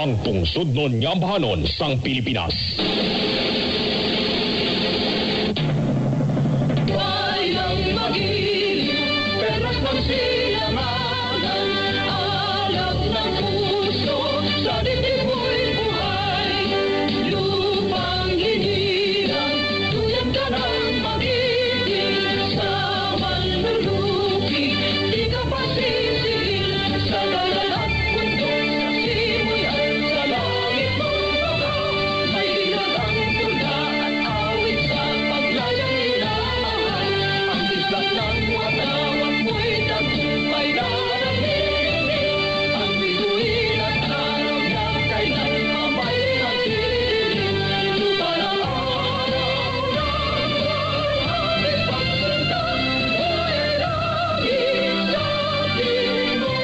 ang tungsod nun nyambahanon sang Pilipinas. Bayang magiliw, perlas ng silamanan, alak ng puso, sa dibdib mo'y buhay. Lupang hinirang, tuyang ka ng magiging, sa manlulupi, di ka pasisihil, sa dalan at bundok, sa simoy at sa langit mong baba, may dilagang tula at awit sa paglayang minamahal. Ang islat ng watawat mo'y tagumpay darangin, ang bituin at araw niya kailan mamay nagdilim. Lupa ng araw ng aming pagsanda, mo'y langit sa mo.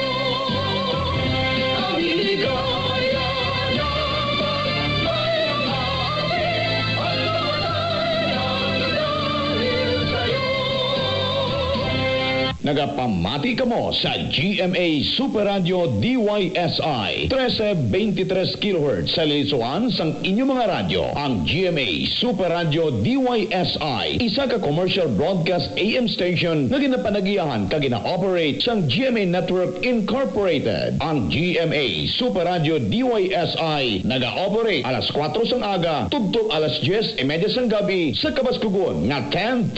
Ang ligaya na pagmay ang amin, at tunay ng dahil sa'yo. Nagapamati ka mo sa GMA Super Radio DYSI 1323 kHz sa lilisuan sang inyong mga radyo. Ang GMA Super Radio DYSI isa ka commercial broadcast AM station na ginapanagiyahan ka gina-operate sang GMA Network Incorporated. Ang GMA Super Radio DYSI naga-operate alas 4 sang aga tugtog alas 10:30 sang gabi sa kabaskugon nga 10,000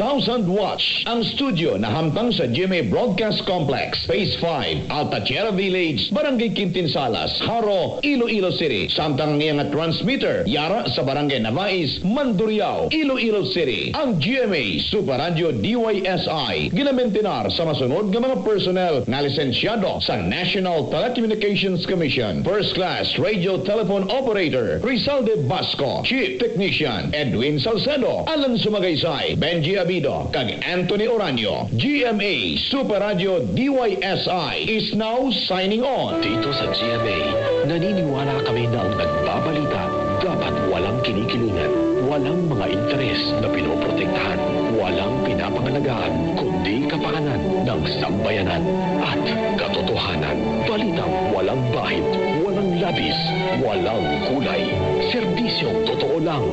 watts. Ang studio na hamtang sa GMA Broadcast Complex, Phase 5, Altachiera Village, Barangay Quintinsalas, Haro, Iloilo City. Samtang niya nga transmitter, yara sa Barangay Navais, Mandurriao, Iloilo City. Ang GMA Super Radio DYSI ginamentinar sa masunod nga mga personnel na lisensyado sa National Telecommunications Commission. First Class Radio Telephone Operator, Rizalde Basco. Chief Technician, Edwin Salcedo. Alan Sumagaysay, Benji Abido, kag Anthony Oranio. GMA Super Radio DYSI is now signing on. Dito sa GMA, naniniwala kami na ang nagbabalita dapat walang kinikilingan, walang mga interes na pinoprotektahan, walang pinapangalagaan, kundi kapakanan ng sambayanan at katotohanan. Balitang walang bahid, walang labis, walang kulay. Serbisyong totoo lang.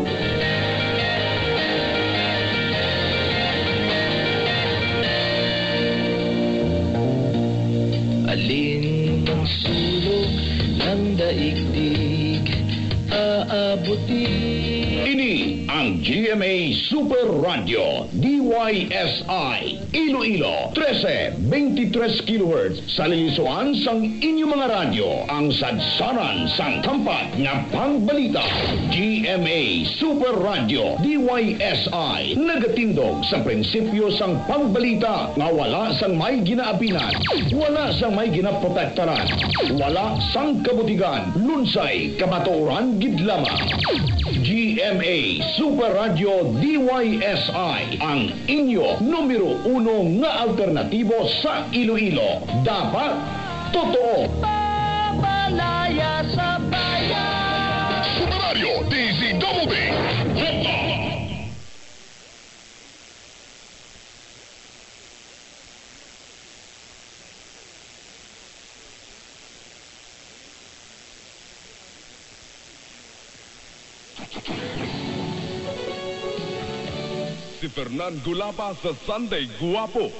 Alin ang sulok ng daigdig aabutin? Ini ang GMA Super Radio DYSI Iloilo 1323 kHz sa lilisuan sang inyong mga radyo. Ang sadsaran sang tampat nga pangbalita. GMA Super Radio DYSI nagatindog sa prinsipyo sang pangbalita nga wala sang may ginaapinan, wala sang may ginaprotektaran, wala sang kabutigan, lunsay, kamatuoran gidlama. GMA Super Radio DYSI ang inyo numero 1 nga alternatibo sa Iloilo. Dapat totoo. Pamalaya sa bayan. Super Radio DZWB. Si Fernando Lapa sa Sunday Guwapo.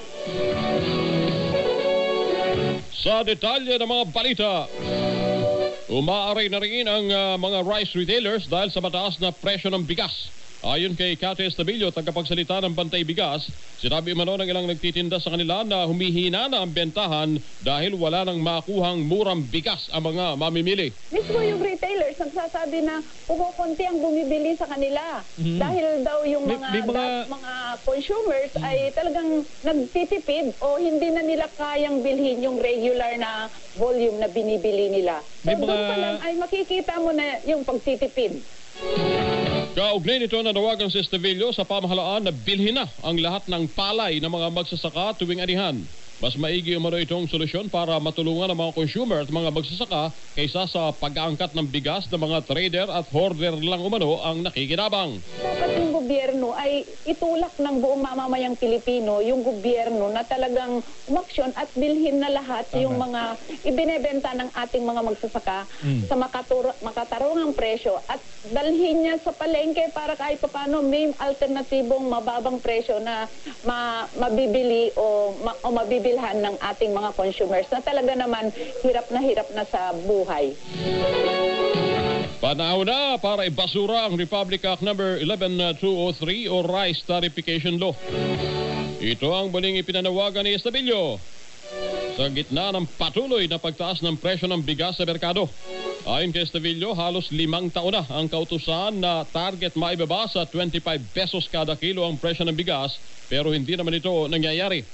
Sa detalye ng mga balita, umaaray na rin ang mga rice retailers dahil sa mataas na presyo ng bigas. Ayon kay Kate Estabillo, tagapagsalita ng Bantay Bigas, sinabi umano ng ilang nagtitinda sa kanila na humihina na ang bentahan dahil wala nang makuhang murang bigas ang mga mamimili. Mismo yung retailers nagsasabi na kumukunti ang bumibili sa kanila dahil daw yung mga consumers ay talagang nagtitipid o hindi na nila kayang bilhin yung regular na volume na binibili nila. So doon pa lang ay makikita mo na yung pagtitipid. Kaugnay nito na nawagan si Estabillo sa pamahalaan na bilhin na ang lahat ng palay ng mga magsasaka tuwing anihan. Mas maigi umano itong solusyon para matulungan ang mga consumer at mga magsasaka kaysa sa pag-aangkat ng bigas ng mga trader at hoarder lang umano ang nakikinabang. Dapat yung gobyerno ay itulak ng buong mamamayang Pilipino, yung gobyerno na talagang umaksyon at bilhin na lahat yung mga ibinebenta ng ating mga magsasaka sa makatarungang presyo at dalhin niya sa palengke para kahit paano may alternatibong mababang presyo na mabibili o mabibilhan ng ating mga consumers na talaga naman hirap na sa buhay. Panahon na para ibasura ang Republic Act No. 11203 o Rice Tarification Law. Ito ang muling ipinanawagan ni Estabillo sa gitna ng patuloy na pagtaas ng presyo ng bigas sa merkado. Ayon kay Estabillo, halos 5 taon na ang kautusan na target maibaba sa 25 pesos kada kilo ang presyo ng bigas pero hindi naman ito nangyayari.